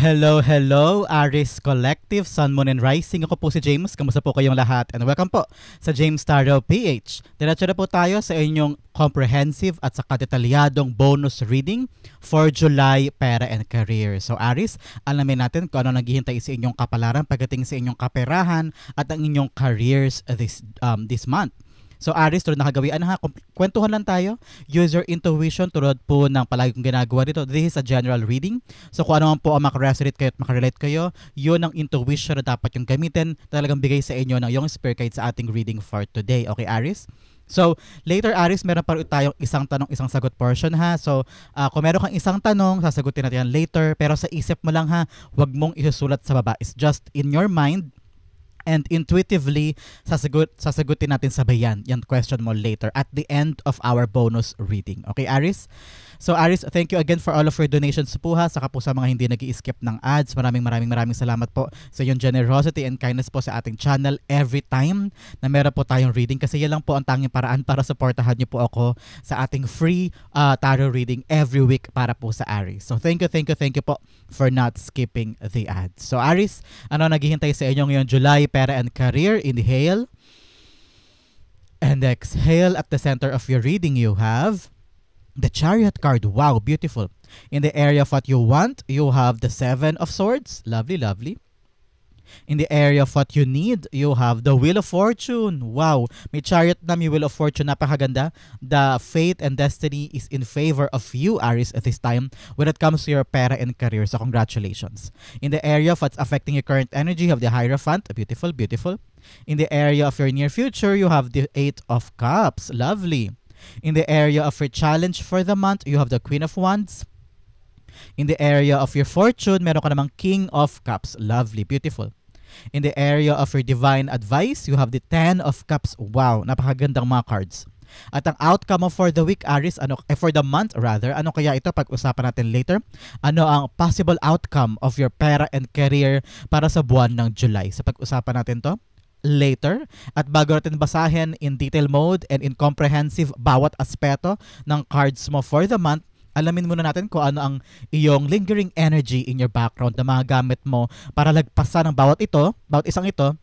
Hello, hello, Aris Collective, Sun, Moon, and Rising. Ako po si James. Kamusta po kayong lahat? And welcome po sa James Tarot PH. Diretso na po tayo sa inyong comprehensive at saka detalyadong bonus reading for July, Pera and Career. So Aris, alamin natin kung ano naghihintay sa inyong kapalaran pagdating sa inyong kaperahan at ang inyong careers this month. So Aris, tulad nakagawian ha, kwentuhan lang tayo. Use your intuition tulad po ng palagi kong ginagawa dito. This is a general reading. So kung ano man po ang makaresonate kayo at makarelate kayo, yun ang intuition na dapat yung gamitin. Talagang bigay sa inyo ng yung spirit guide sa ating reading for today. Okay Aris? So, later Aris, meron pa rin tayong isang tanong, isang sagot portion ha. So, kung meron kang isang tanong, sasagutin natin yan later. Pero sa isip mo lang ha, wag mong isusulat sa baba. It's just in your mind. And intuitively, sasagutin natin sabay yan question mo later at the end of our bonus reading. Okay, Aris? So, Aris, thank you again for all of your donations po ha. Saka po sa mga hindi nag-i-skip ng ads. Maraming salamat po sa iyong generosity and kindness po sa ating channel every time na meron po tayong reading. Kasi yan lang po ang tanging paraan para supportahan niyo po ako sa ating free tarot reading every week para po sa Aris. So, thank you po for not skipping the ads. So, Aris, ano naghihintay sa inyo ngayong July, Pera and Career? Inhale and exhale. At the center of your reading, you have the Chariot card. Wow, beautiful. In the area of what you want, you have the Seven of Swords. Lovely, lovely. In the area of what you need, you have the Wheel of Fortune. Wow, may Chariot na, may Wheel of Fortune. Napakaganda. The fate and destiny is in favor of you, Aris, at this time when it comes to your pera and career. So congratulations. In the area of what's affecting your current energy, you have the Hierophant. Beautiful, beautiful. In the area of your near future, you have the Eight of Cups. Lovely. In the area of your challenge for the month, you have the Queen of Wands. In the area of your fortune, meron ka namang King of Cups. Lovely, beautiful. In the area of your divine advice, you have the Ten of Cups. Wow, napakagandang mga cards. At ang outcome mo for the week, Aris, for the month rather, ano kaya ito? Pag-usapan natin later. Ano ang possible outcome of your pera and career para sa buwan ng July? So pag-usapan natin to later. At bago natin basahin in detail mode and in comprehensive bawat aspeto ng cards mo for the month, alamin muna natin kung ano ang iyong lingering energy in your background na mga gamit mo para lagpasan ng bawat isang ito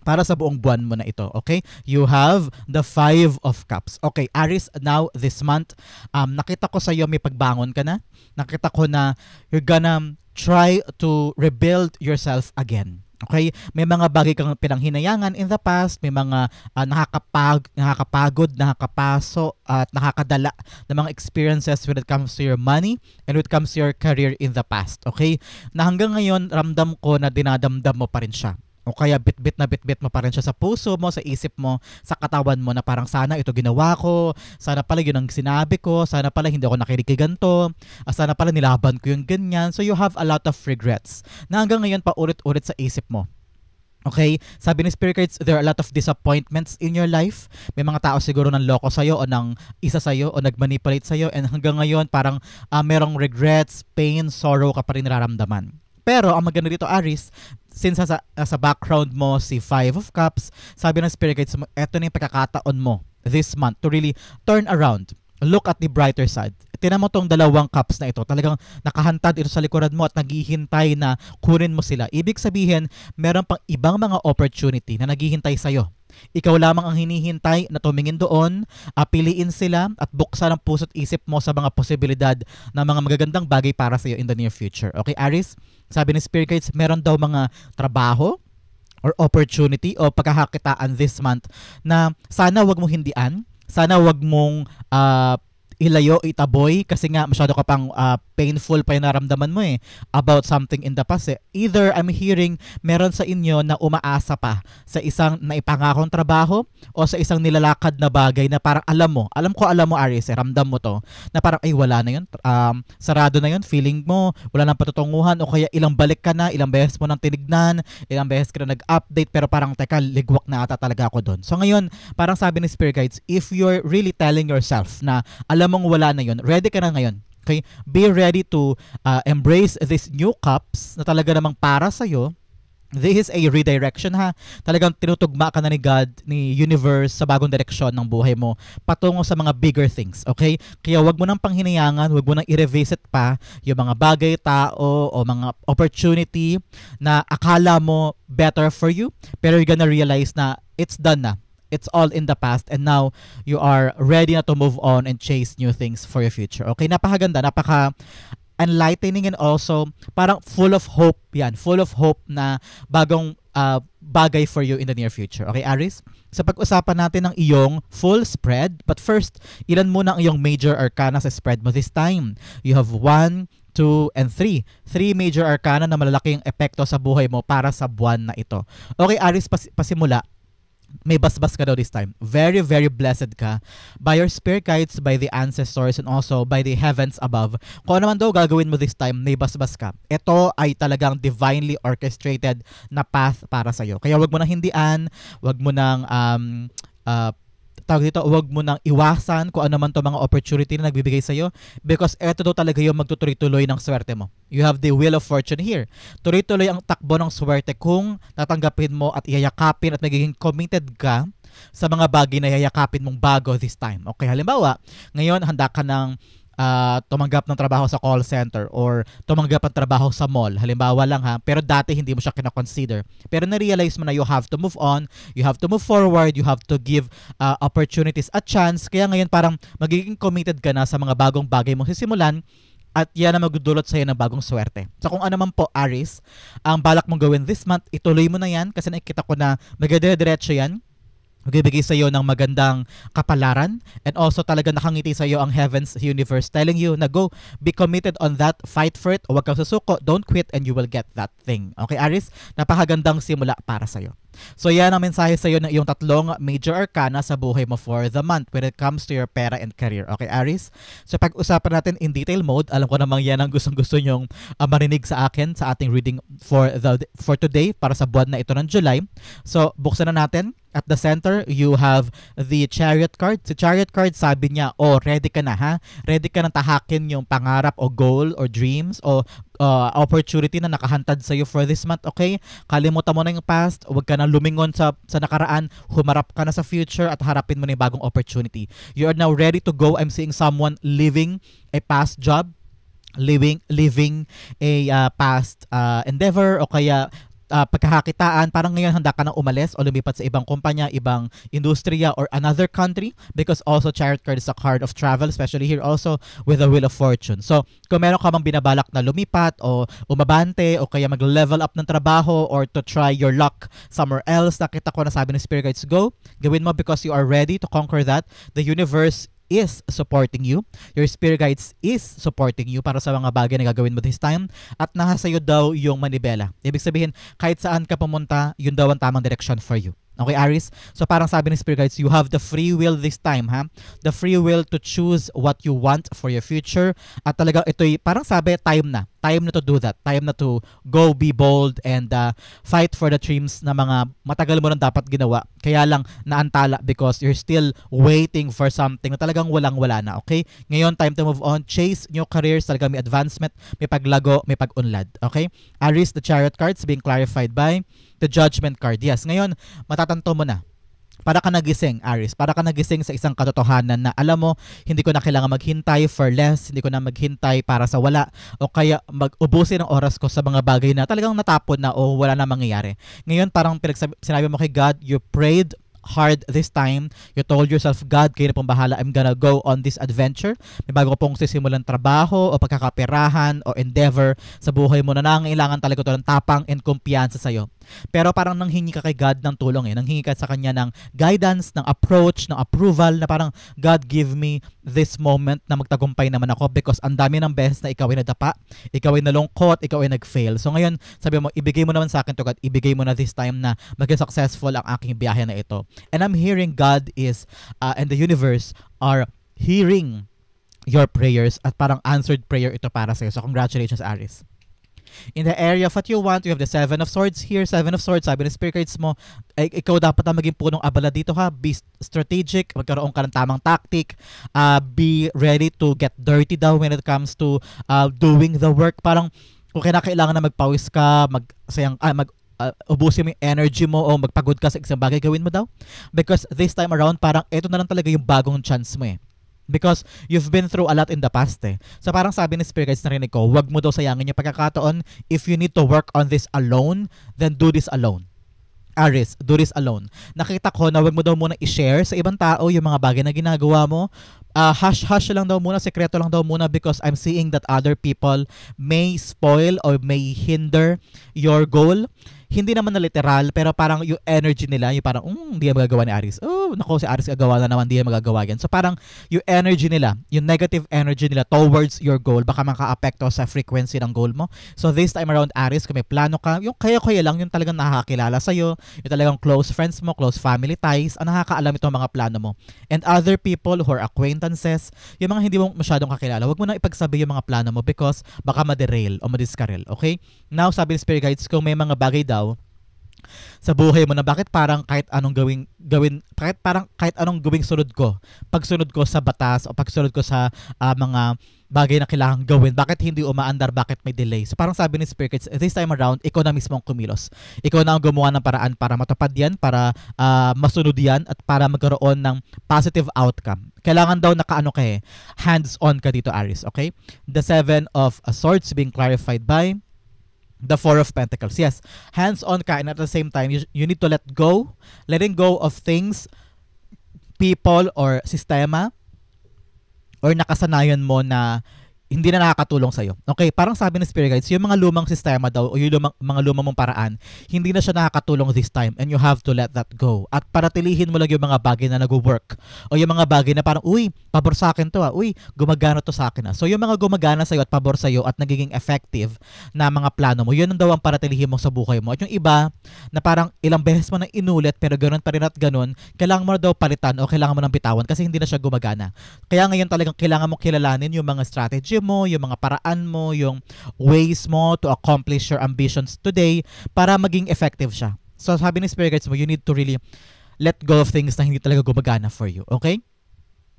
para sa buong buwan mo na ito. Okay? You have the Five of Cups. Okay, Aris, now this month, nakita ko sa iyo may pagbangon ka na. Nakita ko na you're gonna try to rebuild yourself again. Okay? May mga bagay kang pinanghinayangan in the past, may mga nakakapagod, nakakapaso at nakakadala ng mga experiences when it comes to your money and when it comes to your career in the past. Okay? Na hanggang ngayon, ramdam ko na dinadamdam mo pa rin siya. O kaya bitbit mo pa rin siya sa puso mo, sa isip mo, sa katawan mo na parang sana ito ginawa ko, sana pala yun ang sinabi ko, sana pala hindi ako nakinig kay ganito, sana pala nilaban ko yung ganyan. So you have a lot of regrets na hanggang ngayon pa ulit-ulit sa isip mo. Okay? Sabi ni Spirit Guides, there are a lot of disappointments in your life. May mga tao siguro nang loko sa'yo o nang isa sa'yo o nagmanipulate sa'yo and hanggang ngayon parang merong regrets, pain, sorrow ka pa rin nararamdaman. Pero ang maganda dito, Aris, since sa background mo si Five of Cups, sabi ng Spirit Guides mo, eto na yung pagkakataon mo this month to really turn around. Look at the brighter side. Tinan mo tong dalawang cups na ito. Talagang nakahantad ito sa likuran mo at naghihintay na kunin mo sila. Ibig sabihin, meron pang ibang mga opportunity na naghihintay sa'yo. Ikaw lamang ang hinihintay na tumingin doon, piliin sila at buksan ang puso't isip mo sa mga posibilidad na mga magagandang bagay para sa iyo in the near future. Okay, Aris? Sabi ni Spirit Guides, meron daw mga trabaho or opportunity o pagkakakitaan this month na sana wag mong hindian, sana wag mong ilayo, itaboy kasi nga masyado ka pang painful pa yung naramdaman mo about something in the past. Either I'm hearing meron sa inyo na umaasa pa sa isang naipangakong trabaho o sa isang nilalakad na bagay na parang alam mo Aris, ramdam mo to na parang ay wala na yun, sarado na yun, feeling mo wala nang patutunguhan o kaya ilang balik ka na, ilang beses mo nang tinignan, ilang beses ka na nag-update pero parang teka, ligwak na ata talaga ako doon. So ngayon, parang sabi ni Spirit Guides, if you're really telling yourself na alam mong wala na yun, ready ka na ngayon. Okay? Be ready to embrace these new cups na talaga namang para sa'yo This is a redirection ha. Talagang tinutugma ka na ni God, ni universe sa bagong direksyon ng buhay mo patungo sa mga bigger things, okay? Kaya wag mo nang panghinayangan, wag mo nang i-revisit pa yung mga bagay, tao o mga opportunity na akala mo better for you, pero you're gonna realize na it's done na. It's all in the past and now you are ready na to move on and chase new things for your future. Okay, napakaganda, napaka enlightening and also parang full of hope yan. Full of hope na bagong bagay for you in the near future. Okay, Aries? Sa pag-usapan natin ng iyong full spread, but first, ilan muna ang iyong major arcana sa spread mo this time? You have 1, 2, and 3. 3 major arcana na malalaking epekto sa buhay mo para sa buwan na ito. Okay, Aries, pasimula. May basbas ka daw this time. Very, very blessed ka by your spirit guides, by the ancestors, and also by the heavens above. Kung ano man daw gagawin mo this time, may basbas ka. Ito ay talagang divinely orchestrated na path para sa'yo. Kaya wag mo nang hindian, wag mo nang tawag dito, huwag mo nang iwasan kung ano man to mga opportunity na nagbibigay sa'yo because eto daw talaga yung magtutuloy-tuloy ng swerte mo. You have the wheel of fortune here. Tuloy-tuloy ang takbo ng swerte kung tatanggapin mo at iyayakapin at magiging committed ka sa mga bagay na iyayakapin mong bago this time. Okay, halimbawa, ngayon handa ka ng tumanggap ng trabaho sa call center or tumanggap ng trabaho sa mall. Halimbawa lang ha, pero dati hindi mo siya kina-consider. Pero na-realize mo na you have to move on, you have to move forward, you have to give opportunities a chance. Kaya ngayon parang magiging committed ka na sa mga bagong bagay mo sisimulan at yan ang magdudulot sa'yo ng bagong swerte. So kung ano man po, Aries, ang balak mong gawin this month, ituloy mo na yan kasi nakikita ko na magdire-diretso yan. Magbibigay sa iyo ng magandang kapalaran and also talaga nakangiti sa iyo ang heavens universe telling you na go, be committed on that, fight for it, o wag kang susuko, don't quit and you will get that thing. Okay, Aries? Napakagandang simula para sa iyo. So yan ang mensahe sa iyo ng iyong tatlong major arcana sa buhay mo for the month when it comes to your pera and career. Okay, Aries? So pag-usapan natin in detail mode, alam ko namang yan ang gustong-gusto nyong marinig sa akin sa ating reading for today para sa buwan na ito ng July. So buksan na natin. At the center, you have the Chariot card. Si Chariot card, sabi niya, ready ka na ha? Ready ka na tahakin yung pangarap o goal or dreams o opportunity na nakahantad sa iyo for this month, okay? Kalimutan mo na yung past, huwag ka na lumingon sa nakaraan, humarap ka na sa future at harapin mo na yung bagong opportunity. You are now ready to go. I'm seeing someone living a past job, living a past endeavor o kaya pagkakakitaan, parang ngayon handa ka nang umalis o lumipat sa ibang kumpanya, ibang industriya or another country because also Chariot card is a card of travel, especially here also with the Wheel of Fortune. So, kung meron ka mang binabalak na lumipat o umabante o kaya mag-level up ng trabaho or to try your luck somewhere else, nakita ko na sabi ng Spirit Guides, go, gawin mo because you are ready to conquer that. The universe is supporting you. Your spirit guides is supporting you para sa mga bagay na gagawin mo this time at nasa iyo daw yung manibela. Ibig sabihin, kahit saan ka pumunta, yun daw ang tamang direction for you. Okay, Aries? So parang sabi ng Spirit Guides, you have the free will this time, ha? The free will to choose what you want for your future. At talagang ito'y, parang sabi, time na. Time na to do that. Time na to go, be bold, and fight for the dreams na mga matagal mo nang dapat ginawa. Kaya lang naantala because you're still waiting for something na talagang walang-wala na, okay? Ngayon, time to move on. Chase new careers. Talagang may advancement, may paglago, may pag-unlad, okay? Aries, the Chariot cards being clarified by the Judgment card. Yes, ngayon, matatanto mo na. Para ka nagising, Aries. Para ka nagising sa isang katotohanan na alam mo, hindi ko na kailangan maghintay for less, hindi ko na maghintay para sa wala, o kaya mag-ubusin ang oras ko sa mga bagay na talagang natapon na o wala na mangyayari. Ngayon, parang sinabi mo kay God, you prayed hard this time. You told yourself, God, kayo na pong bahala. I'm gonna go on this adventure. May bago pong sisimulan trabaho o pagkakaperahan o endeavor sa buhay mo na nangailangan talaga ito ng tapang and kumpiyansa sa'yo. Pero parang nanghingi ka kay God ng tulong nanghingi ka sa Kanya ng guidance, ng approach, ng approval na parang, God, give me this moment na magtagumpay naman ako because ang dami ng beses na ikaw ay nadapa, ikaw ay nalungkot, ikaw ay nag-fail. So ngayon, sabi mo, ibigay mo naman sa akin to God, ibigay mo na this time na maging successful ang aking biyahe na ito. And I'm hearing God is, and the universe are hearing your prayers at parang answered prayer ito para sa'yo. So congratulations, Aries. In the area of what you want, you have the 7 of Swords here. 7 of Swords, sabi ng Spirit Guides mo, ikaw dapat na maging punong abala dito ha. Be strategic, magkaroon ka ng tamang tactic, be ready to get dirty daw when it comes to doing the work. Parang kung kailangan na magpawis ka, ubusin mo yung energy mo o magpagod ka sa isang bagay, gawin mo daw. Because this time around, parang ito na lang talaga yung bagong chance mo eh. Because you've been through a lot in the past eh. So parang sabi ni Spirit Guides, narinig ko, wag mo daw sayangin yung pagkakataon. If you need to work on this alone, then do this alone. Aries, do this alone. Nakita ko na wag mo daw muna i-share sa ibang tao yung mga bagay na ginagawa mo. Hush-hush lang daw muna, sekreto lang daw muna, because I'm seeing that other people may spoil or may hinder your goal. Hindi naman na literal, pero parang yung energy nila, yung parang, hindi yan magagawa ni Aries. Oh, nako, si Aries gagawa na naman, hindi yan magagawa yan. So parang yung energy nila, yung negative energy nila towards your goal, baka maka-apekto sa frequency ng goal mo. So this time around, Aries, kung may plano ka, yung kaya-kaya lang, yung talagang nakakakilala sa'yo, yung talagang close friends mo, close family ties, ang nakakaalam itong mga plano mo. And other people who are acquaintances, yung mga hindi mo masyadong kakilala, wag mo na ipagsabi yung mga plano mo because baka ma-derail o ma-discarrel, okay? Now, sabi ni Spirit Guides, kung may mga bagay daw sa buhay mo na bakit parang kahit anong kahit anong gawing sunod ko, pagsunod ko sa batas o pagsunod ko sa mga bagay na kailangan gawin, bakit hindi umaandar, bakit may delay? So parang sabi ni Spirit Guides, this time around, ikaw na mismo ang kumilos. Ikaw na ang gumawa ng paraan para matupad yan, para masunod yan, at para magkaroon ng positive outcome. Kailangan daw nakaano ka eh, hands-on ka dito, Aries, okay? The Seven of Swords being clarified by the Four of Pentacles. Yes, hands-on ka, and at the same time, you need to let go. Letting go of things, people, or sistema, or nakasanayan mo na hindi na nakakatulong sa'yo. Okay, parang sabi ng Spirit Guides, yung mga lumang sistema daw, o yung mga lumang mong paraan, hindi na siya nakakatulong this time, and you have to let that go. At paratilihin mo lang yung mga bagay na nag-work, o yung mga bagay na parang, uy, pabor sa akin to gumagana to sa akin. So yung mga gumagana sa'yo at pabor sa'yo at nagiging effective na mga plano mo, yun ang daw ang paratilihin mo sa buhay mo. At yung iba, na parang ilang beses mo na inulit, pero ganoon pa rin at ganoon, kailangan mo na daw palitan o kailangan mo nang bitawan kasi hindi na siya gumagana. Kaya ngayon talagang kailangan mo kilalanin yung mga strategy mo, yung mga paraan mo, yung ways mo to accomplish your ambitions today para maging effective siya. So sabi ni Spirit Guides mo, you need to really let go of things na hindi talaga gumagana for you. Okay?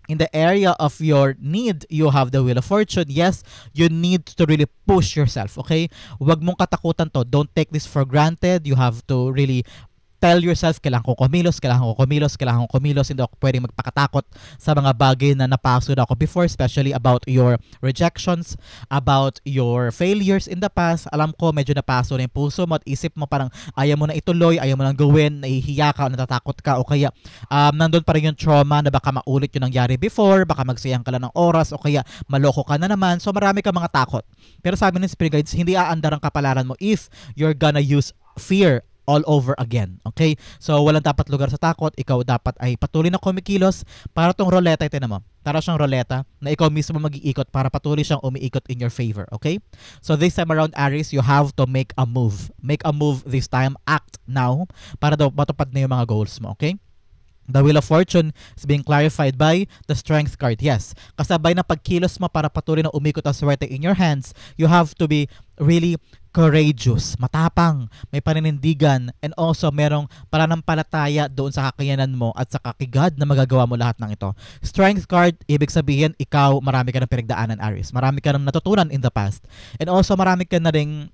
In the area of your need, you have the Wheel of Fortune. Yes, you need to really push yourself. Okay? Huwag mong katakutan to. Don't take this for granted. You have to really tell yourself, kailangan ko kumilos. Hindi ako pwedeng magpakatakot sa mga bagay na napasod ako before, especially about your rejections, about your failures in the past. Alam ko, medyo napaso na yung puso mo at isip mo, parang ayaw mo na ituloy, ayaw mo na gawin, nahihiya ka o natatakot ka, o kaya nandun pa rin yung trauma na baka maulit yung nangyari before, baka magsayang ka lang ng oras, o kaya maloko ka na naman. So marami ka mga takot. Pero sabi ng Spirit Guides, hindi aandar ang kapalaran mo if you're gonna use fear all over again. Okay? So, walang dapat lugar sa takot. Ikaw dapat ay patuloy na kumikilos para tong roleta, ito mo. Para siyang roleta na ikaw mismo mag-iikot para patuloy siyang umiikot in your favor. Okay? So, this time around, Aries, you have to make a move. Make a move this time. Act now para daw matupad na yung mga goals mo. Okay? The Wheel of Fortune is being clarified by the Strength card. Yes, kasabay na pagkilos mo para patuloy na umikot ang swerte in your hands, you have to be really courageous, matapang, may paninindigan, and also merong pananampalataya doon sa kakayanan mo at sa kakigad na magagawa mo lahat ng ito. Strength card, ibig sabihin, ikaw, marami ka ng pinagdaanan, Aries. Marami ka ng natutunan in the past. And also, marami ka na rin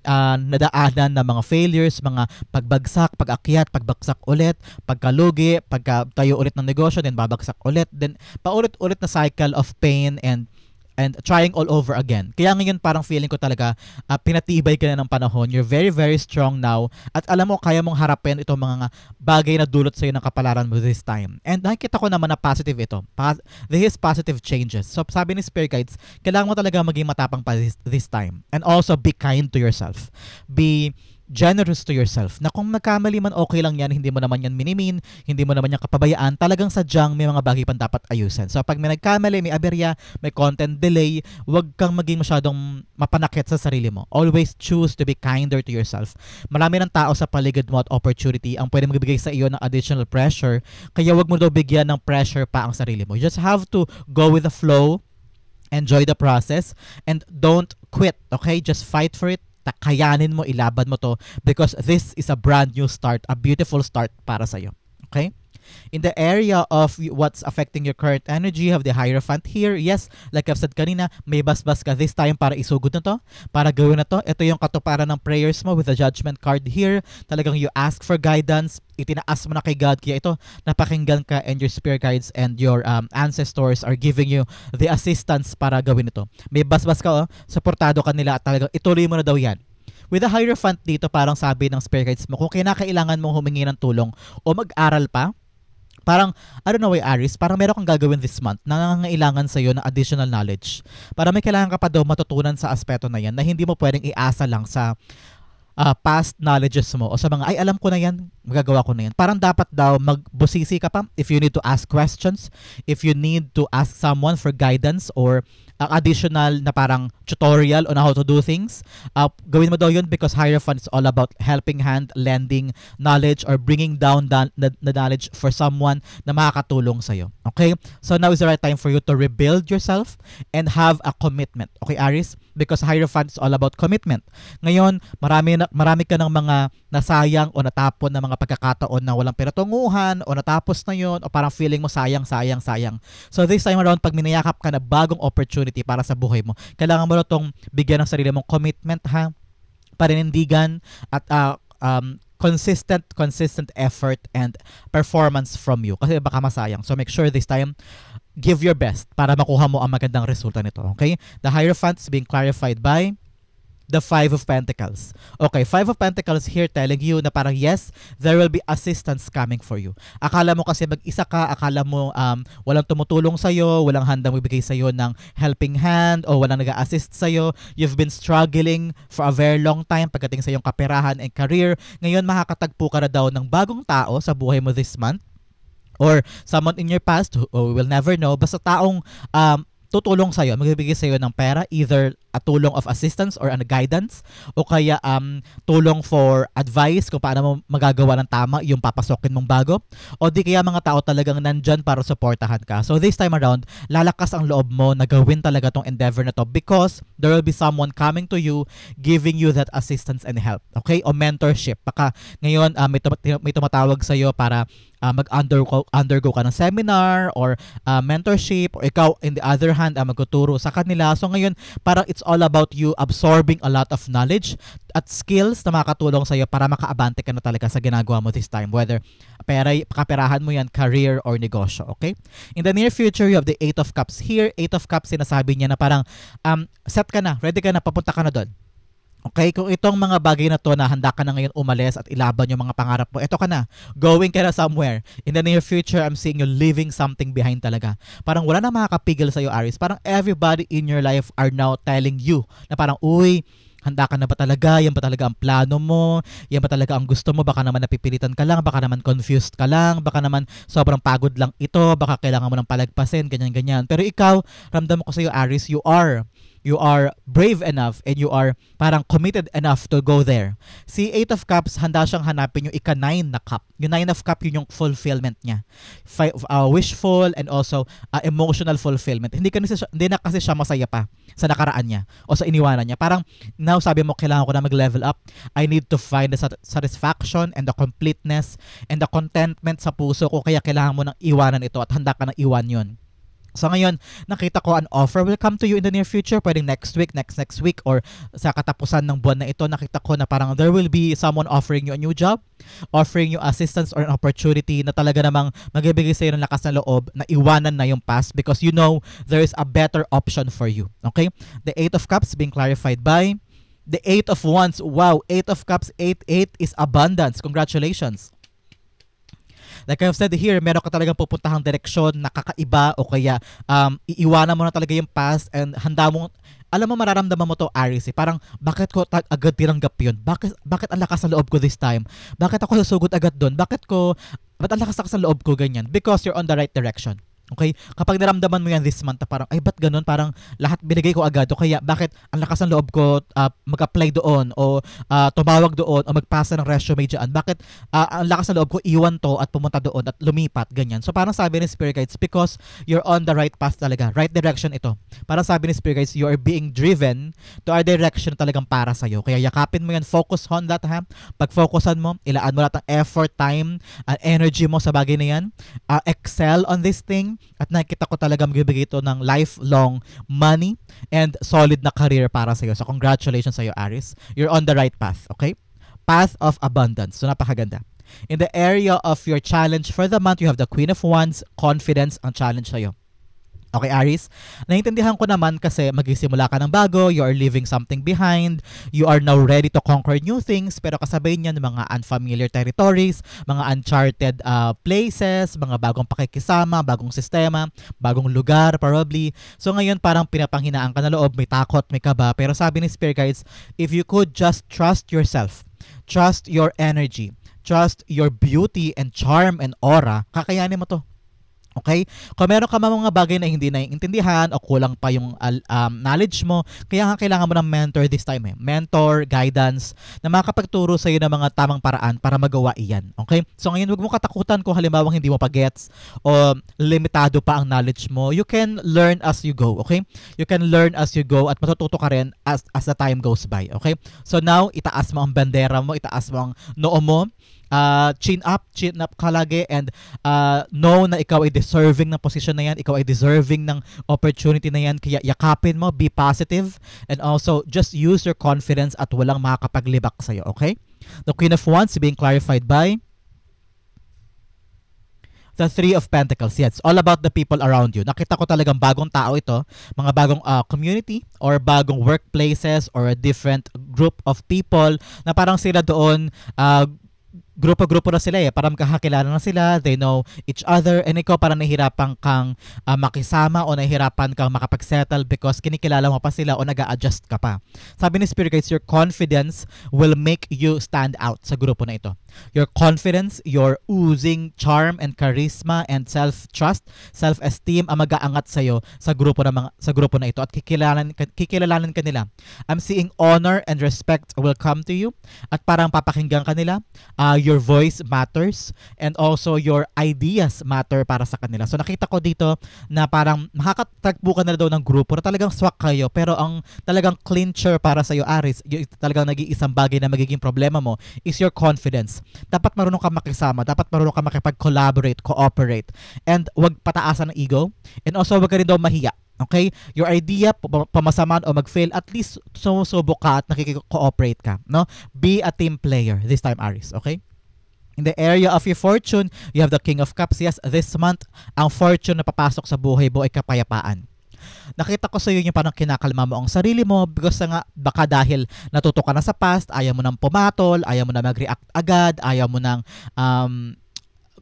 nadaanan ng mga failures, mga pagbagsak, pag-akyat, pagbagsak ulit, pagkalugi, pagkatayo ulit ng negosyo, then babagsak ulit, then paulit-ulit na cycle of pain and trying all over again. Kaya ngayon parang feeling ko talaga pinatibay ka na ng panahon. You're very, very strong now. At alam mo, kaya mong harapin itong mga bagay na dulot sa'yo ng kapalaran mo this time. And nakikita ko naman na positive ito. This is positive changes. So sabi ni Spirit Guides, kailangan mo talaga maging matapang pa this time. And also be kind to yourself. Be generous to yourself, na kung magkamali man, okay lang yan, hindi mo naman yan minimin, hindi mo naman yan kapabayaan, talagang sadyang may mga bagay pang dapat ayusin. So pag may nagkamali, may aberya, may content delay, wag kang maging masyadong mapanakit sa sarili mo. Always choose to be kinder to yourself. Marami ng tao sa paligid mo at opportunity ang pwede magbigay sa iyo ng additional pressure, kaya wag mo daw bigyan ng pressure pa ang sarili mo. You just have to go with the flow, enjoy the process, and don't quit, okay? Just fight for it. Kayanin mo, ilaban mo to, because this is a brand new start, a beautiful start para sa'yo. Okay? In the area of what's affecting your current energy, you have the Hierophant here. Yes, like I've said kanina, may basbas ka this time para isugod na to, para gawin na to. Ito yung katuparan ng prayers mo with the Judgment card here. Talagang you ask for guidance, itinaas mo na kay God, kaya ito, napakinggan ka, and your spirit guides and your ancestors are giving you the assistance para gawin ito. May basbas ka, supportado ka nila, at talagang ituloy mo na daw yan. With the Hierophant dito, parang sabi ng spirit guides mo, kung kinakailangan mong humingi ng tulong o mag-aral pa, parang, I don't know why, Aries, parang meron kang gagawin this month na nangangailangan sa'yo ng additional knowledge. Para may kailangan ka pa daw matutunan sa aspeto na yan na hindi mo pwedeng iasa lang sa past knowledges mo o sa mga, ay alam ko na yan, magagawa ko na yan. Parang dapat daw magbusisi ka pa if you need to ask questions, if you need to ask someone for guidance or additional na parang tutorial on how to do things. Gawin mo daw yun because Hierophant is all about helping hand, lending knowledge, or bringing down the knowledge for someone na makakatulong sa'yo. Okay? So now is the right time for you to rebuild yourself and have a commitment. Okay, Aries? Because Hierophant is all about commitment. Ngayon, marami ka ng mga nasayang o natapon na mga pagkakataon na walang pinatunguhan o natapos na yun o parang feeling mo sayang. So this time around, pag minayakap ka na bagong opportunity para sa buhay mo, kailangan mo na itong bigyan ng sarili mong commitment, ha? Paninindigan at consistent effort and performance from you kasi baka masayang. So make sure this time give your best para makuha mo ang magandang resulta nito. Okay? The Hierophant is being clarified by the Five of Pentacles. Okay, Five of Pentacles here telling you na parang yes, there will be assistance coming for you. Akala mo kasi mag-isa ka, akala mo walang tumutulong sa'yo, walang handang bibigay sa'yo ng helping hand o walang nag-a-assist sa'yo. You've been struggling for a very long time pagdating sa iyong kaperahan and career. Ngayon makakatagpo ka na daw ng bagong tao sa buhay mo this month or someone in your past who we will never know. Basta taong tutulong sa'yo, magbibigay sa'yo ng pera, either a tulong of assistance or guidance, o kaya tulong for advice kung paano mo magagawa ng tama yung papasokin mong bago, o di kaya mga tao talagang nandyan para supportahan ka. So this time around, lalakas ang loob mo na gawin talaga tong endeavor na to because there will be someone coming to you, giving you that assistance and help. Okay? O mentorship. Baka ngayon may tumatawag sa'yo para mag-undergo ka ng seminar or mentorship, or ikaw in the other hand magtuturo sa kanila. So ngayon parang it's all about you absorbing a lot of knowledge at skills na makakatulong sa'yo para makaabante ka na talaga sa ginagawa mo this time, whether kaperahan mo yan, career or negosyo. Okay? In the near future, you have the Eight of Cups here. Eight of Cups, sinasabi niya na parang set ka na, ready ka na, papunta ka na doon. Okay, kung itong mga bagay na to na handa ka na ngayon umalis at ilaban yung mga pangarap mo, eto ka na, going ka na somewhere. In the near future, I'm seeing you leaving something behind talaga. Parang wala na makakapigil sa'yo, Aries. Parang everybody in your life are now telling you na parang, uy, handa ka na ba talaga? Yan ba talaga ang plano mo? Yan ba talaga ang gusto mo? Baka naman napipilitan ka lang, baka naman confused ka lang, baka naman sobrang pagod lang ito, baka kailangan mo ng palagpasin, ganyan-ganyan. Pero ikaw, ramdam ko sa'yo, Aries, you are brave enough and you are parang committed enough to go there. Si Eight of Cups, handa siyang hanapin yung ika-9 na cup. Yung 9 of Cup, yun yung fulfillment niya. Wishful and also emotional fulfillment. Hindi na kasi siya masaya pa sa nakaraan niya o sa iniwanan niya. Parang now sabi mo, kailangan ko na mag-level up. I need to find the satisfaction and the completeness and the contentment sa puso ko, kaya kailangan mo nang iwanan ito at handa ka nang iwan yun. So ngayon, nakita ko an offer will come to you in the near future, pwedeng next week, next week, or sa katapusan ng buwan na ito, nakita ko na parang there will be someone offering you a new job, offering you assistance or an opportunity na talaga namang magbibigay sa'yo ng lakas na loob na iwanan na yung past because you know there is a better option for you. Okay? The Eight of Cups being clarified by the Eight of Wands. Wow, Eight of Cups, 8 is abundance. Congratulations. Like I've said here, meron ka talagang pupuntahang direksyon na kakaiba o kaya iiwanan mo na talaga yung past and handa mo, alam mo mararamdaman mo to, Aries, parang bakit ko agad tinanggap yun? Bakit ang lakas ng loob ko this time? Bakit ako susugod agad doon? Ba't ang lakas ng loob ko ganyan? Because you're on the right direction. Okay? Kapag naramdaman mo yan this month na parang, ay ba't ganun? Parang lahat binigay ko agad. O kaya bakit ang lakas ng loob ko mag-apply doon o tumawag doon o magpasa ng resume dyan? Bakit ang lakas ng loob ko iwan to at pumunta doon at lumipat? Ganyan. So parang sabi ni Spirit Guides, because you're on the right path talaga. Right direction ito. Parang sabi ni Spirit Guides, you are being driven to a direction talagang para sa'yo. Kaya yakapin mo yan. Focus on that, ha? Pag-focusan mo, ilaan mo lahat ng effort, time, and energy mo sa bagay na yan. Excel on this thing. At nakikita ko talaga magbibigay ito ng lifelong money and solid na career para sa'yo. So congratulations sa'yo, Aries. You're on the right path, okay? Path of abundance. So napakaganda. In the area of your challenge for the month, you have the Queen of Wands, confidence ang challenge sa'yo. Okay, Aries? Naiintindihan ko naman kasi magsisimula ka ng bago, you are leaving something behind, you are now ready to conquer new things, pero kasabay niyan mga unfamiliar territories, mga uncharted places, mga bagong pakikisama, bagong sistema, bagong lugar probably. So ngayon parang pinapanghinaan ka na loob, may takot, may kaba, pero sabi ni Spirit Guides, if you could just trust yourself, trust your energy, trust your beauty and charm and aura, kakayanin mo to. Okay? Kung meron ka mga bagay na hindi naiintindihan o kulang pa yung knowledge mo, kaya nga kailangan mo ng mentor this time eh. Mentor, guidance, na makakapagturo sa iyo ng mga tamang paraan para magawa iyan. Okay? So ngayon, huwag mo katakutan kung halimbawa hindi mo pa gets o limitado pa ang knowledge mo. You can learn as you go. Okay? You can learn as you go at matututo ka rin as the time goes by. Okay? So now, itaas mo ang bandera mo, itaas mo ang noo mo, chin up ka lagi and know na ikaw ay deserving ng position na yan, ikaw ay deserving ng opportunity na yan, kaya yakapin mo, be positive, and also just use your confidence at walang makakapaglibak sa'yo, okay? The Queen of Wands being clarified by the Three of Pentacles. Yes, all about the people around you. Nakita ko talagang bagong tao ito, mga bagong community or bagong workplaces or a different group of people na parang sila doon grupo-grupo na sila eh. Parang kakakilala na sila. They know each other. And ikaw parang nahihirapan kang makisama o nahihirapan kang makapag-settle because kinikilala mo pa sila o nag-a-adjust ka pa. Sabi ni Spirit Guides, your confidence will make you stand out sa grupo na ito. Your confidence, your oozing charm and charisma and self-trust, self-esteem ang mag-aangat sa'yo sa grupo na ito at kikilalanin ka nila. I'm seeing honor and respect will come to you at parang papakinggan ka nila. Your voice matters and also your ideas matter para sa kanila. So nakita ko dito na parang makakatagpo ka na daw ng grupo na talagang swak kayo pero ang talagang clincher para sa iyo, Aries, yung talagang nag-iisang bagay na magiging problema mo is your confidence. Dapat marunong ka makisama, dapat marunong ka makipag-collaborate, cooperate, and wag pataasan ng ego, and also wag ka rin daw mahiya. Okay? Your idea, pamasaman o mag-fail, at least sumusubok ka at nakikicooperate ka. No? Be a team player this time, Aries. Okay? In the area of your fortune, you have the King of Cups. Yes, this month, ang fortune na papasok sa buhay mo ay kapayapaan. Nakita ko sa iyo yung parang kinakalma mo ang sarili mo because nga baka dahil natuto ka na sa past, ayaw mo nang pumatol, ayaw mo na mag-react agad, ayaw mo nang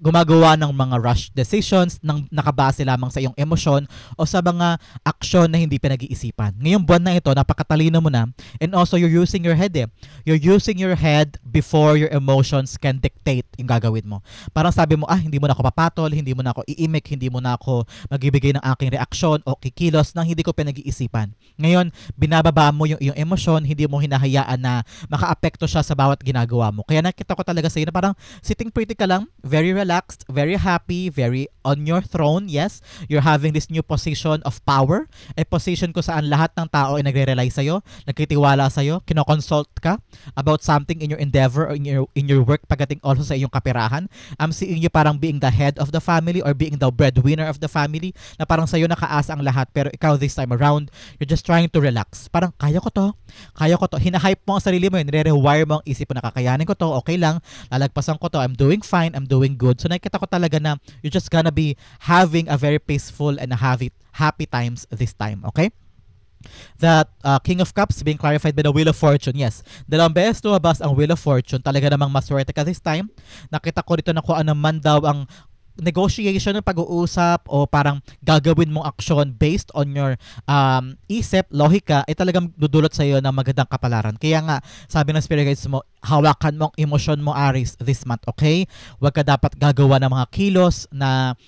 gumagawa ng mga rush decisions nang nakabase lamang sa iyong emosyon o sa mga aksyon na hindi pinag-iisipan. Ngayong buwan na ito, napakatalino mo na and also you're using your head eh. You're using your head before your emotions can dictate yung gagawin mo. Parang sabi mo, hindi mo na ako papatol, hindi mo na ako iimik, hindi mo na ako magbibigay ng aking reaksyon o kikilos nang hindi ko pinag-iisipan. Ngayon, binababa mo yung iyong emosyon, hindi mo hinahayaan na makaapekto siya sa bawat ginagawa mo. Kaya nakita ko talaga sa iyo na parang sitting pretty ka lang, very relaxed, very happy, very on your throne. Yes, you're having this new position of power, a position ko saan lahat ng tao ay nagre-rely sa'yo, nagkitiwala sa'yo, kinoconsult ka about something in your endeavor or in your work pagdating also sa iyong kapirahan. I'm seeing you parang being the head of the family or being the breadwinner of the family na parang sa'yo nakaasa ang lahat pero ikaw this time around, you're just trying to relax. Parang kaya ko to. Hinahype mo ang sarili mo yun, nire-rewire mo ang isip mo na kakayanin ko to, okay lang, lalagpasan ko to, I'm doing fine, I'm doing good. So nakikita ko talaga na you're just gonna be having a very peaceful and happy times this time, okay? That King of Cups being clarified by the Wheel of Fortune. Yes, dalawang beses lumabas ang Wheel of Fortune. Talaga namang maswerte ka this time. Nakita ko dito na kung ano man daw ang negotiation ng pag-uusap o parang gagawin mong aksyon based on your isip, lohika, ay talagang dudulot sa iyo ng magandang kapalaran. Kaya nga, sabi ng Spirit Guides mo, hawakan mo ang emosyon mo, Aries, this month, okay? Huwag ka dapat gagawa ng mga kilos na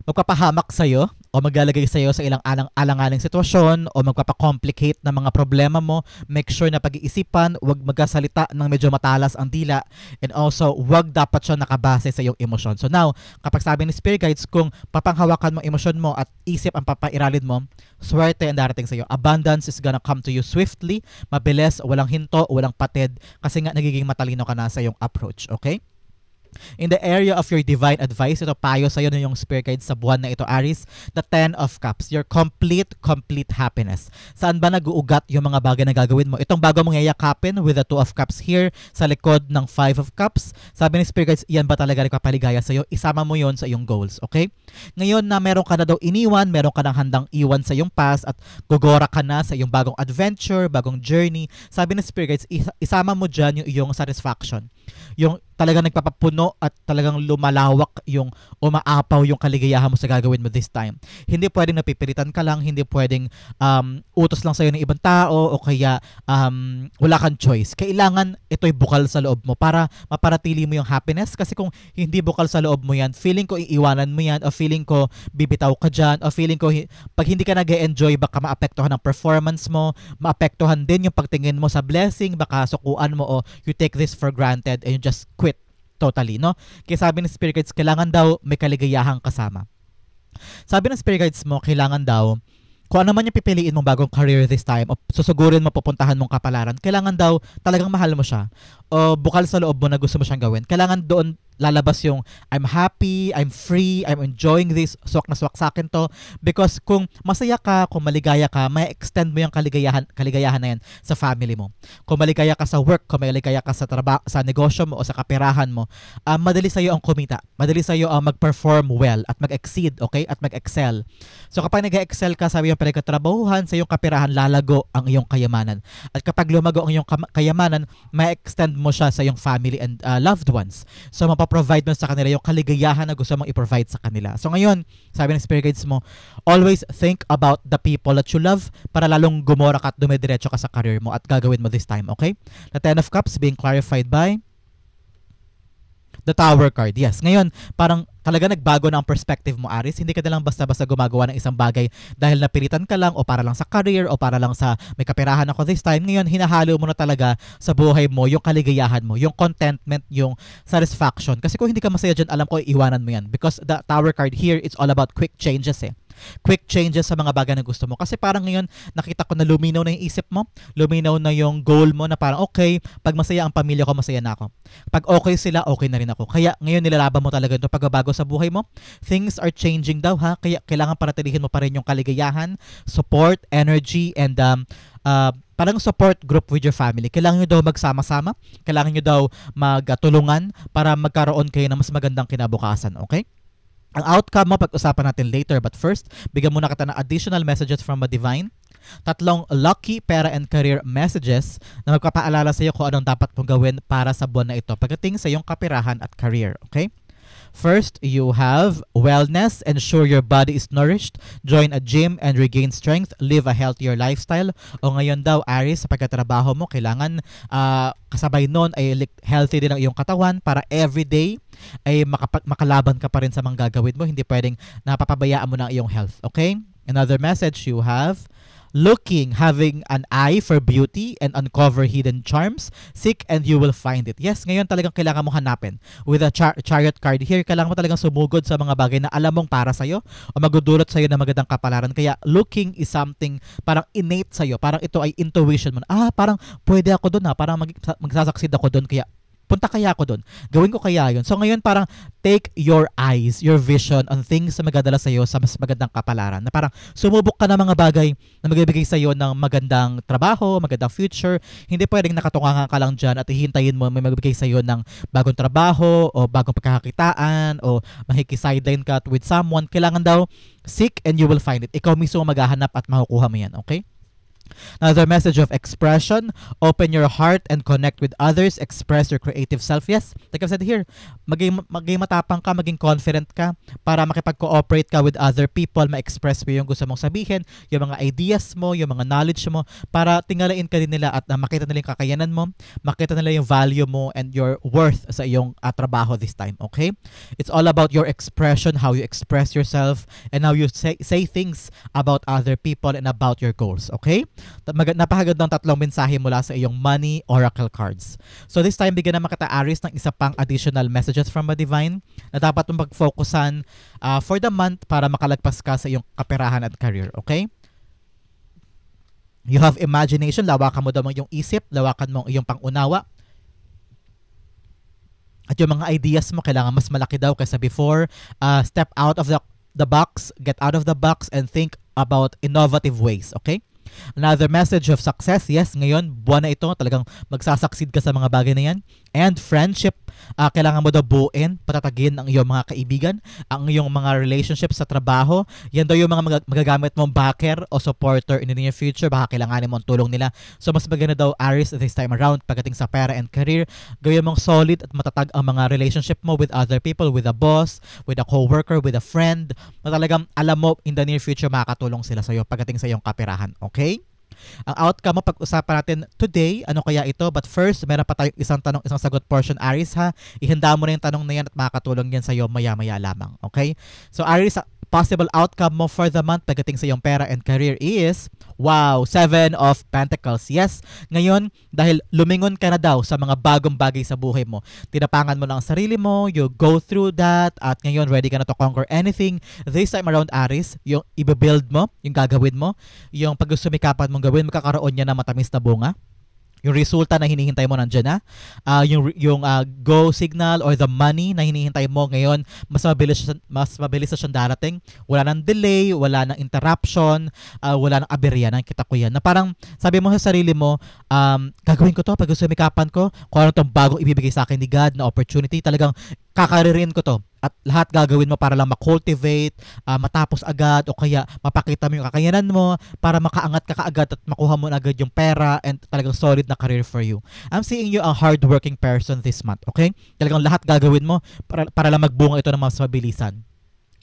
magpapahamak sa'yo o maglalagay sa'yo sa ilang alang-alanganing sitwasyon o magpapacomplicate ng mga problema mo. Make sure na pag-iisipan, huwag magkasalita ng medyo matalas ang dila, and also huwag dapat siya nakabase sa iyong emosyon. So now, kapag sabi ni Spirit Guides, kung papanghawakan mo emosyon mo at isip ang papairalin mo, swerte ang darating sa'yo. Abundance is gonna come to you swiftly, mabilis, walang hinto, walang patid, kasi nga nagiging matalino ka na sa iyong approach, okay? In the area of your divine advice, ito payo sa'yo na yung Spirit Guide sa buwan na ito, Aries, the 10 of Cups, your complete happiness. Saan ba nag-uugat yung mga bagay na gagawin mo? Itong bago mong yayakapin with the 2 of Cups here, sa likod ng 5 of Cups, sabi ni Spirit Guides, iyan ba talaga nagpapaligaya sa'yo? Isama mo yon sa iyong goals, okay? Ngayon na meron ka na daw iniwan, meron ka nang handang iwan sa iyong past at gugora ka na sa iyong bagong adventure, bagong journey, sabi ni Spirit Guides, isama mo dyan yung iyong satisfaction. Yung talagang nagpapapuno at talagang lumalawak yung umaapaw yung kaligayahan mo sa gagawin mo this time. Hindi pwedeng napipilitan ka lang, hindi pwedeng utos lang sa'yo ng ibang tao o kaya wala kang choice. Kailangan ito'y bukal sa loob mo para maparatili mo yung happiness, kasi kung hindi bukal sa loob mo yan, feeling ko iiwanan mo yan o feeling ko bibitaw ka dyan o feeling ko pag hindi ka nag-e-enjoy baka maapektuhan ang performance mo, maapektuhan din yung pagtingin mo sa blessing, baka sukuan mo o you take this for granted and you just quit totally, no? Kaya sabi ng Spirit Guides, kailangan daw may kaligayahang kasama. Sabi ng Spirit Guides mo, kailangan daw, kung ano man yung pipiliin mong bagong career this time o susugurin mo, pupuntahan mong kapalaran, kailangan daw talagang mahal mo siya o bukal sa loob mo na gusto mo siyang gawin. Kailangan doon lalabas yung I'm happy, I'm free, I'm enjoying this, swak na swak sa akin to. Because kung masaya ka, kung maligaya ka, may extend mo yung kaligayahan na yan sa family mo. Kung maligaya ka sa work, kung maligaya ka sa trabaho, sa negosyo mo o sa kaperahan mo, madali sa'yo ang kumita. Madali sa'yo ang mag-perform well at mag-exceed, okay? At mag-excel. So kapag nag-excel ka, sabi yung pinagkatrabahuhan, sa iyong kaperahan, lalago ang iyong kayamanan. At kapag lumago ang iyong kayamanan, may extend mo siya sa iyong family and loved ones. So provide mo sa kanila yung kaligayahan na gusto mong i-provide sa kanila. So ngayon, sabi ng Spirit Guides mo, always think about the people that you love para lalong gumora ka at dumidiretso ka sa career mo at gagawin mo this time, okay? The 10 of Cups being clarified by the Tower card. Yes, ngayon, parang talaga nagbago na ang perspective mo, Aries. Hindi ka na lang basta-basta gumagawa ng isang bagay dahil napilitan ka lang o para lang sa career o para lang sa may kaperahan ako this time. Ngayon, hinahalo mo na talaga sa buhay mo yung kaligayahan mo, yung contentment, yung satisfaction. Kasi kung hindi ka masaya dyan, alam ko, iiwanan mo yan. Because the Tower card here, it's all about quick changes eh. Quick changes sa mga bagay na gusto mo. Kasi parang ngayon, nakita ko na luminaw na yung isip mo, luminaw na yung goal mo na parang okay, pag masaya ang pamilya ko, masaya na ako. Pag okay sila, okay na rin ako. Kaya ngayon nilalaban mo talaga ito pagbabago sa buhay mo. Things are changing daw ha, kaya kailangan paratilihin mo pa rin yung kaligayahan, support, energy, and parang support group with your family. Kailangan nyo daw magsama-sama, kailangan nyo daw magtulungan para magkaroon kayo ng mas magandang kinabukasan, okay? Ang outcome mo, pag-usapan natin later. But first, bigyan muna kita ng additional messages from a divine. 3 lucky pera and career messages na magpapaalala sa iyo kung anong dapat mong gawin para sa buwan na ito pagdating sa iyong kaperahan at career. Okay? First, you have wellness. Ensure your body is nourished. Join a gym and regain strength. Live a healthier lifestyle. O ngayon daw, Aries, sa pagkatrabaho mo, kailangan kasabay nun ay healthy din ang iyong katawan para everyday ay makalaban ka pa rin sa mga gagawin mo. Hindi pwedeng napapabayaan mo na ang iyong health. Okay? Another message you have, having an eye for beauty and uncover hidden charms. Seek and you will find it. Yes, ngayon talagang kailangan mo hanapin. With a chariot card here, kailangan mo talagang sumugod sa mga bagay na alam mong para sa'yo o magdudulot sa'yo ng magandang kapalaran. Kaya looking is something parang innate sa'yo. Parang ito ay intuition mo. Parang pwede ako doon parang magsasucceed ako doon. Kaya punta kaya ako doon. Gawin ko kaya yun. So ngayon parang take your eyes, your vision on things na magdadala sa'yo sa mas magandang kapalaran. Na parang sumubok ka ng mga bagay na magbibigay sa'yo ng magandang trabaho, magandang future. Hindi pwedeng nakatungangan ka lang dyan at hihintayin mo may magbibigay sa'yo ng bagong trabaho o bagong pagkakakitaan o makikisideline ka with someone. Kailangan daw seek and you will find it. Ikaw mismo maghahanap at makukuha mo yan. Okay? Another message of expression, open your heart and connect with others, express your creative self. Yes, like I said here, maging matapang ka, maging confident ka para makipag-cooperate ka with other people, ma-express mo yung gusto mong sabihin, yung mga ideas mo, yung mga knowledge mo, para tingalain ka din nila at makita nila yung kakayanan mo, makita nila yung value mo and your worth sa iyong trabaho this time, okay? It's all about your expression, how you express yourself, and how you say things about other people and about your goals, okay? Napakagandang tatlong mensahe mula sa iyong money oracle cards. So this time, bigyan naman kita, Aries, ng isa pang additional messages from the divine na dapat mong mag-focusan for the month para makalagpas ka sa iyong kaperahan at career, okay? You have imagination, lawakan mo daw yung isip, lawakan mo iyong pangunawa. At yung mga ideas mo, kailangan mas malaki daw kaysa before. Step out of the box, get out of the box, and think about innovative ways, okay? Another message of success. Yes, ngayon, buwan na ito, talagang magsasucceed ka sa mga bagay na yan. And friendship, kailangan mo daw buuin, patatagin ang iyong mga kaibigan, ang iyong mga relationship sa trabaho. Yan daw yung mga magagamit mong backer o supporter in the near future. Baka kailanganin mo ang tulong nila. So mas maganda daw, Aries, this time around, pagdating sa pera and career, gawin mong solid at matatag ang mga relationship mo with other people, with a boss, with a co-worker, with a friend, na talagang alam mo in the near future makakatulong sila sa iyo pagdating sa iyong kaperahan. Okay? Ang outcome mo, pag-usapan natin today, ano kaya ito? But first, meron pa tayong isang tanong, isang sagot portion, Aries, ha? Ihanda mo na yung tanong na yan at makakatulong yan sa iyo maya-maya lamang. Okay? So, Aries, possible outcome mo for the month pagdating sa iyong pera and career is, wow, 7 of Pentacles. Yes, ngayon, dahil lumingon ka na daw sa mga bagong bagay sa buhay mo, tinapangan mo na ang sarili mo, you go through that, at ngayon, ready ka na to conquer anything. This time around, Aries, yung i-build mo, yung gagawin mo, yung pag-sumikapan mong gawin, magkakaroon niya na matamis na bunga. Yung resulta na hinihintay mo nandiyan na. Yung go signal or the money na hinihintay mo ngayon, mas mabilis na siyang darating. Wala nang delay, wala nang interruption, wala nang aberya. Nakita ko yan. Na parang sabi mo sa sarili mo, gagawin ko to, pag-sumikapan ko, kung ano itong bagong ibibigay sa akin ni God na opportunity, talagang kakaririn ko to. At lahat gagawin mo para lang makultivate, matapos agad, o kaya mapakita mo yung kakayanan mo para makaangat ka kaagad at makuha mo na agad yung pera and talagang solid na career for you. I'm seeing you a hardworking person this month, okay? Talagang lahat gagawin mo para lang magbunga ito ng mas mabilisan.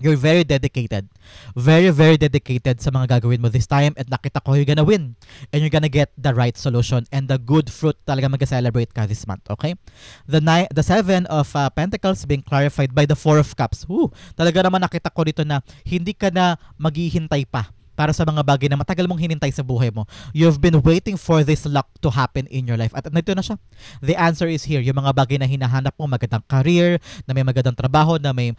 You're very dedicated. Very, very dedicated sa mga gagawin mo this time, and nakita ko you're gonna win. And you're gonna get the right solution and the good fruit talaga mag-celebrate ka this month, okay? The 7 of Pentacles being clarified by the 4 of Cups. Talaga naman nakita ko dito na hindi ka na maghihintay pa para sa mga bagay na matagal mong hinintay sa buhay mo. You've been waiting for this luck to happen in your life. At nito na siya. The answer is here. Yung mga bagay na hinahanap mo, magandang career, na may magandang trabaho, na may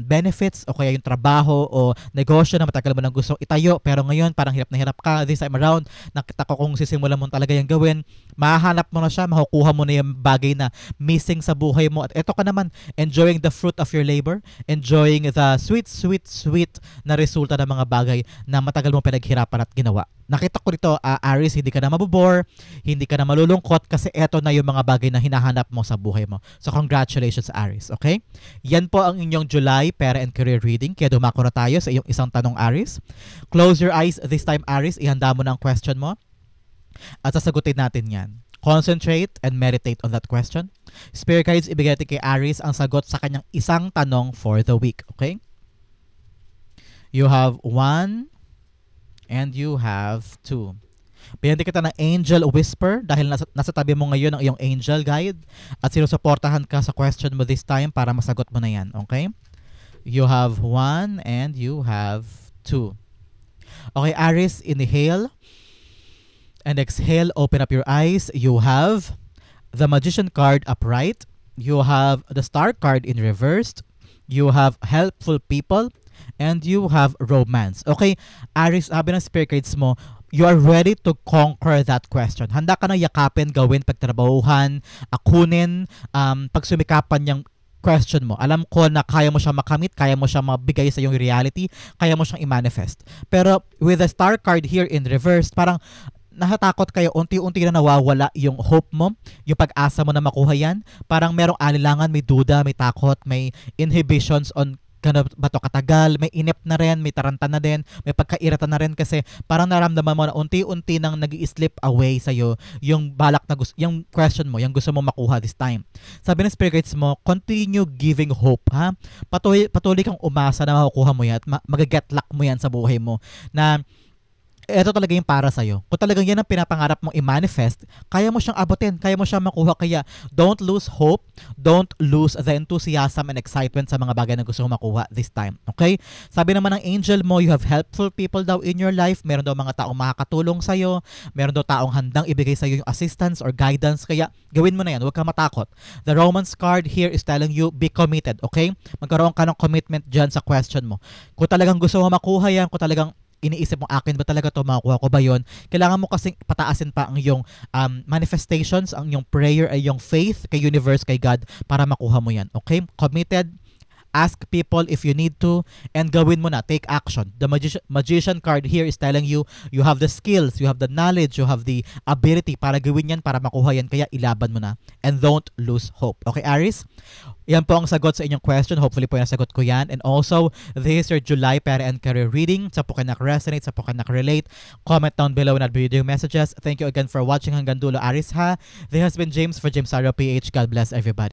benefits, o kaya yung trabaho o negosyo na matagal mo nang gustong itayo, pero ngayon parang hirap na hirap ka. This time around, nakita ko kung sisimulan mo talaga yung gawin, mahahanap mo na siya, makukuha mo na yung bagay na missing sa buhay mo. At eto ka naman, enjoying the fruit of your labor, enjoying the sweet, sweet, sweet na resulta ng mga bagay na matagal mo pinaghirapan at ginawa. Nakita ko dito, Aries, hindi ka na mabobore, hindi ka na malulungkot kasi eto na yung mga bagay na hinahanap mo sa buhay mo. So congratulations, Aries, okay? Yan po ang inyong July pera and career reading. Kaya dumako na tayo sa iyong isang tanong, Aries. Close your eyes this time, Aries. Ihanda mo na ang question mo at sasagutin natin yan. Concentrate and meditate on that question. Spirit guides, ibigay natin kay Aries ang sagot sa kanyang isang tanong for the week, okay? You have 1 and you have 2. Binigyan kita ng angel whisper dahil nasa tabi mo ngayon ang iyong angel guide at sinusuportahan ka sa question mo this time para masagot mo na yan, okay? You have 1 and you have 2. Okay, Aries, inhale and exhale, open up your eyes. You have the Magician card upright. You have the Star card in reversed. You have helpful people. And you have romance. Okay, Aries, sabi ng spirit guides mo, you are ready to conquer that question. Handa ka na yakapin, gawin, pagtrabahuhan, akunin, pagsumikapan yung question mo. Alam ko na kaya mo siya makamit, kaya mo siya mabigay sa yung reality, kaya mo siyang i-manifest. Pero with the Star card here in reverse, parang nahatakot kayo, unti-unti na nawawala yung hope mo, yung pag-asa mo na makuha yan. Parang merong alilangan, may duda, may takot, may inhibitions on gano'n ba to katagal, may inip na rin, may taranta na din, may pagkairata na rin kasi parang naramdaman mo na unti-unti nang nag-i-slip away sa'yo yung balak na yung question mo, yung gusto mo makuha this time. Sabi ng spirit guides mo, continue giving hope, ha? Patuloy kang umasa na makukuha mo yan at mag-get luck mo yan sa buhay mo na ito talaga yung para sa'yo. Kung talagang yan ang pinapangarap mong i-manifest, kaya mo siyang abutin, kaya mo siyang makuha. Kaya don't lose hope, don't lose the enthusiasm and excitement sa mga bagay na gusto mong makuha this time. Okay? Sabi naman ng angel mo, you have helpful people daw in your life. Meron daw mga taong makakatulong sa'yo. Meron daw taong handang ibigay sa'yo yung assistance or guidance. Kaya gawin mo na yan. Huwag kang matakot. The Romance card here is telling you, be committed. Okay? Magkaroon ka ng commitment dyan sa question mo. Kung talagang gusto mo makuha yan, kung talagang iniisip mo, akin ba talaga to, makuha ko ba yon? Kailangan mo kasing pataasin pa ang iyong manifestations, ang iyong prayer, ay yung faith kay universe, kay God, para makuha mo yan. Okay? Committed. Ask people if you need to, and gawin mo na. Take action. The magician card here is telling you, you have the skills, you have the knowledge, you have the ability para gawin yan, para makuha yan. Kaya ilaban mo na. And don't lose hope. Okay, Aries? Yan po ang sagot sa inyong question. Hopefully po nasagot ko yan. And also, this is your July Pera and Career reading. Sa po kayo nak-resonate, sa po kayo nak-relate, comment down below and I'll be reading messages. Thank you again for watching hanggang dulo, Aries, ha? This has been James for James Taro PH. God bless everybody.